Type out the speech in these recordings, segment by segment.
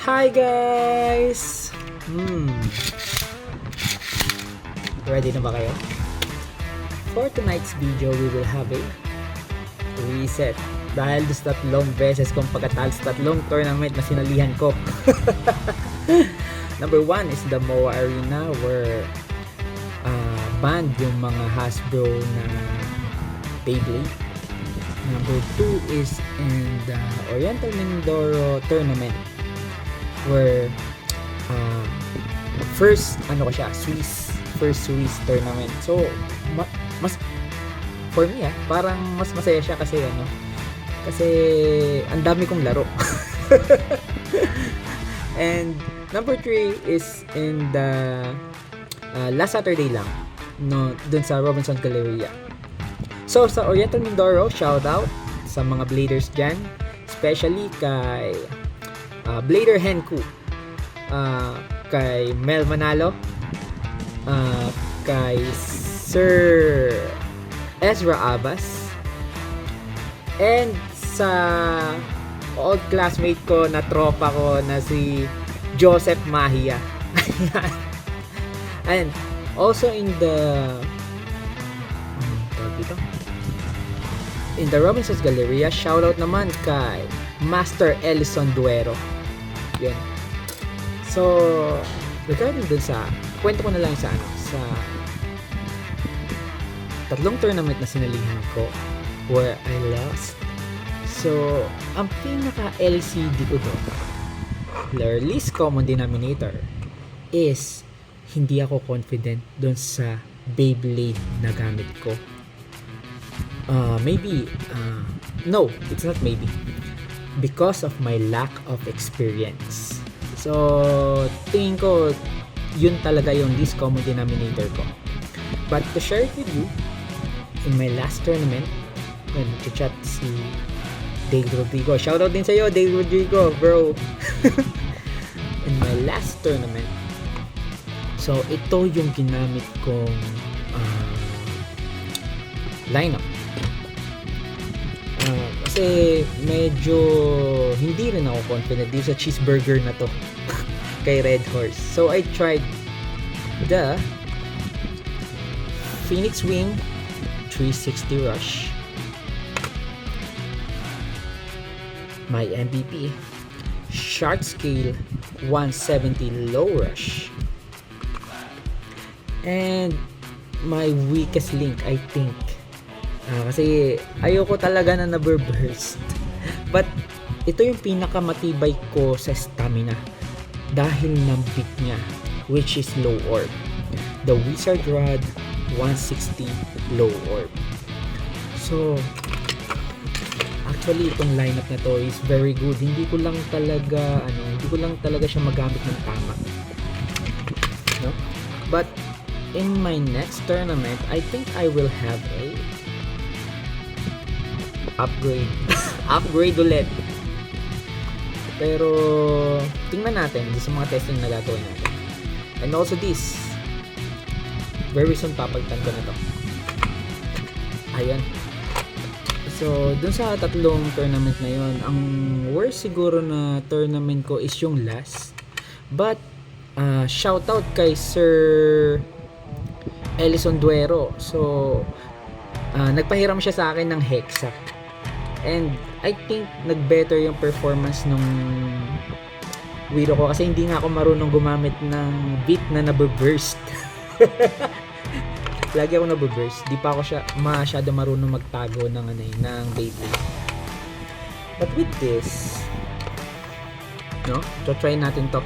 Hi guys! Ready na ba kayo? For tonight's video, we will have a reset. Dahil sa tatlong beses kong pagkatalo sa tatlong tournament na sinalihan ko. Number 1 is the MOA Arena where banned yung mga Hasbro na Beyblade. Number 2 is in the Oriental Mindoro tournament where first Swiss tournament. So mas for me parang mas masaya siya kasi ang dami kong laro. And number 3 is in the last Saturday lang dun sa Robinson Galleria. So sa Oriental Mindoro, shout out sa mga bladers dyan, especially kay Blader Henku, kay Mel Manalo, kay Sir Ezra Abbas, and sa old classmate ko na tropa ko na si Joseph Mahia. And also in the Robinson's Galleria, shoutout naman kay Master Ellison Duero. Yun. So, regarding dun sa, kwento ko na lang sa tatlong tournament na sinalihan ko where I lost. So, ang pinaka-LCD ko doon, the least common denominator, is hindi ako confident doon sa Beyblade na gamit ko. No, it's not maybe. Because of my lack of experience. So, tingin ko, yun talaga yung least common denominator ko. But to share it with you, in my last tournament, when nag-chat si Dale Rodrigo. Shoutout din sa'yo, Dale Rodrigo, bro. In my last tournament, so ito yung ginamit kong lineup. Kasi medyo hindi rin ako confident dito sa cheeseburger na to kay Red Horse. So I tried the Phoenix Wing 360 Rush, my MVP Shark Scale 170 Low Rush, and my weakest link, I think, kasi ayoko talaga na naburburst, but ito yung pinakamatibay ko sa stamina dahil nambit niya, which is Low Orb, the Wizard Rod 160 Low Orb. So actually itong lineup na to is very good. Hindi ko lang talaga siya magamit ng tama, no? But in my next tournament, I think I will have a upgrade ulit. Pero tingnan natin sa mga testing na gagawin natin. And also this, very soon papagtan ko na to. Ayan. So dun sa tatlong tournament na yon, ang worst siguro na tournament ko is yung last. But shout out kay Sir Ellison Duero. So nagpahiram siya sa akin ng Hexa. And I think nag-better yung performance nung Wiro ko kasi hindi nga ako marunong gumamit ng beat na nabuburst. Lagi ako nabuburst. Di pa ako masyado marunong magtago ng Beyblade. But with this, no? So try natin to.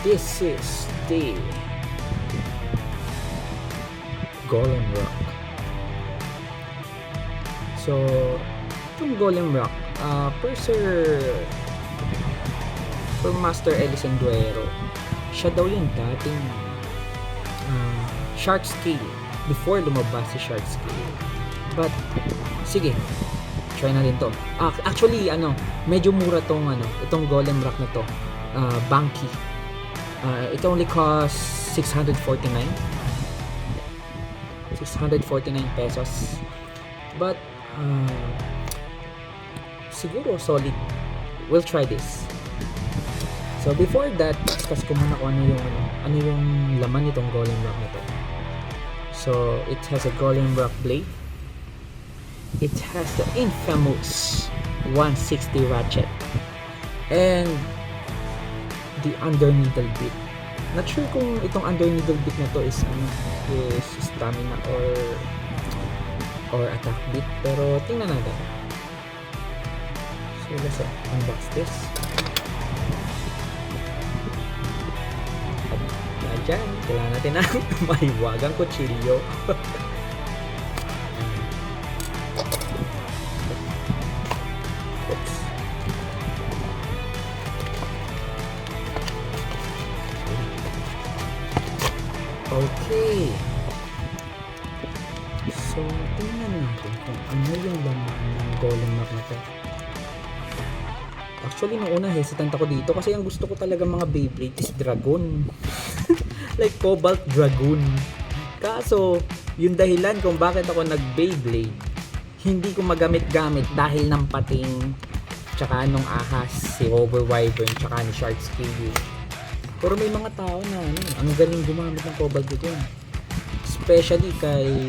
This is the Golem Rock. So, itong Golem Rock, per Master Ellison Duero, siya daw yung dating Shark Scale before lumabas si Shark Scale. But, sige, try na din to. Actually, medyo mura itong Golem Rock na to. Banky. It only costs 649 pesos. But, siguro solid. We'll try this. So before that, discuss ko muna kung ano yung laman nitong Golem Rock na to. So it has a Golem Rock blade. It has the infamous 160 ratchet and the underneedle bit. Not sure kung itong underneedle bit na to is stamina or attack bit, pero tingnan natin. So let's unbox this. At dyan, kailangan natin ng mahiwagang kutsilyo. Oops. Okay. So, tingnan natin kung ano yung laman ng Golem Rock na to. Actually, nung una, hesitant ako dito kasi ang gusto ko talaga mga Beyblade is Dragon. Like Cobalt Dragon. Kaso, yung dahilan kung bakit ako nag-Beyblade, hindi ko magamit-gamit dahil ng pating tsaka nung ahas, si Over Wyvern, tsaka ni Shark's KU. Pero may mga tao na ang galing gumamit ng Cobalt Dragon. Especially kay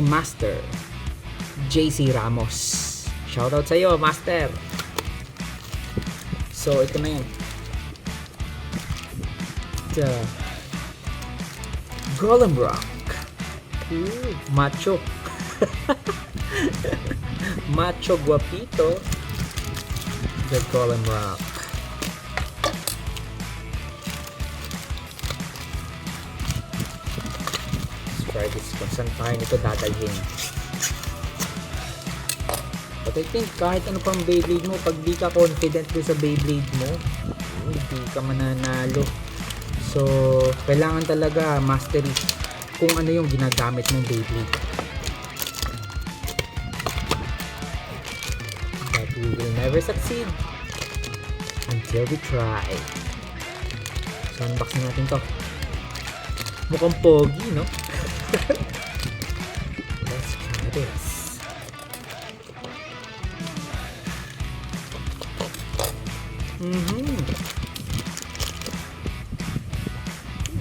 Master JC Ramos. Shoutout sa iyo, Master. So, ito na yan. The Golem Rock. Ooh, macho. Macho guapito. The Golem Rock. Try this kung saan tayo nito dadalhin. But I think kahit ano pang Beyblade mo, pag di ka confident sa Beyblade mo, hindi ka mananalo. So, kailangan talaga mastery kung ano yung ginagamit mong Beyblade. But we will never succeed until we try. So, unboxing natin to. Mukhang pogi, no? Let's try this.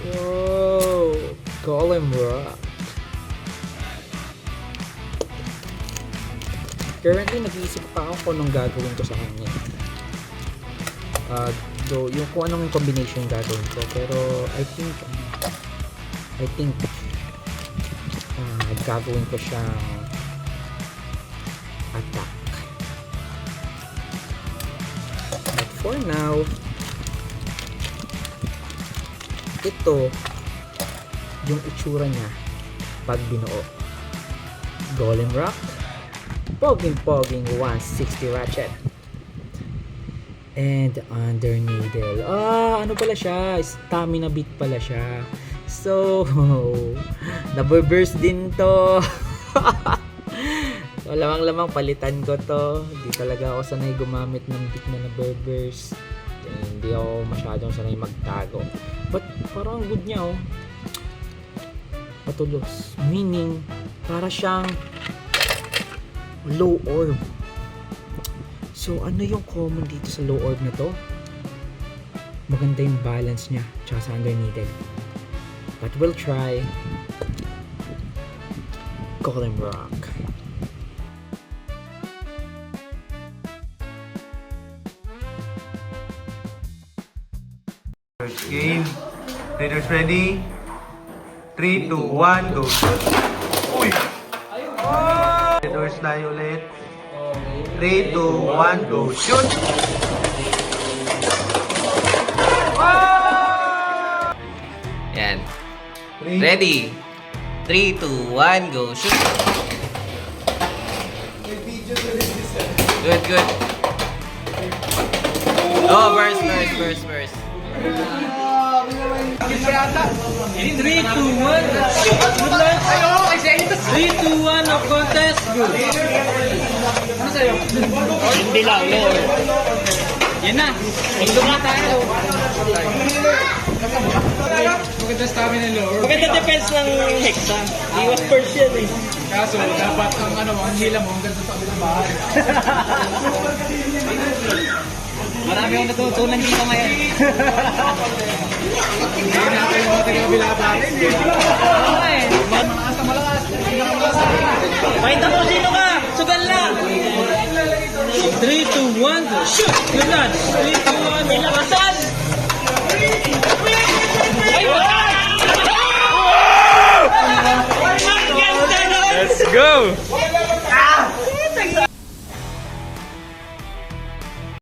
Whoa, Golem Rock. Currently, nag-iisip pa ako kung anong gagawin ko sa kanya. Yung kung anong combination gagawin ko, pero I think gagawin ko siyang attack. But for now, ito yung itsura niya pag binuo. Golem Rock, poging 160 ratchet, and under needle. Ano pala siya? Stamina bit pala siya. So, naburst din to. Lamang palitan ko to. Hindi talaga ako sanay gumamit ng bit na naburst. Hindi ako masyadong sanay magtago. But parang good niya, oh. Patulos. Meaning, para siyang low orb. So, ano yung common dito sa low orb na to? Maganda yung balance niya tsaka sa under needle. But we'll try Golem Rock. First game. Readers ready? 3, 2, 1, go. Uy! Readers tayo ulit. 3, 2, 1, go. Shoot! Yan. Ready? 3, 2, 1, go. Shoot! Good. Oh, burst. 3, 2, 1. Good luck. 3, 2, 1 of contest. Good. Ano sa'yo? Hindi lang. Yan na. Ito na tayo. Maganda stamina lower. Maganda defense ng Hexa. Iwas first yan eh. Kaso, dapat ang hila mo, ang ganda sa kabilang bahay. Marami akong natutunan dito ngayon. Pakita mo sino ka! Sugal lang! 3, 2, 1, go! Shoot! Good lad! 3, 2, 1, ilakasan! Ay, Let's go!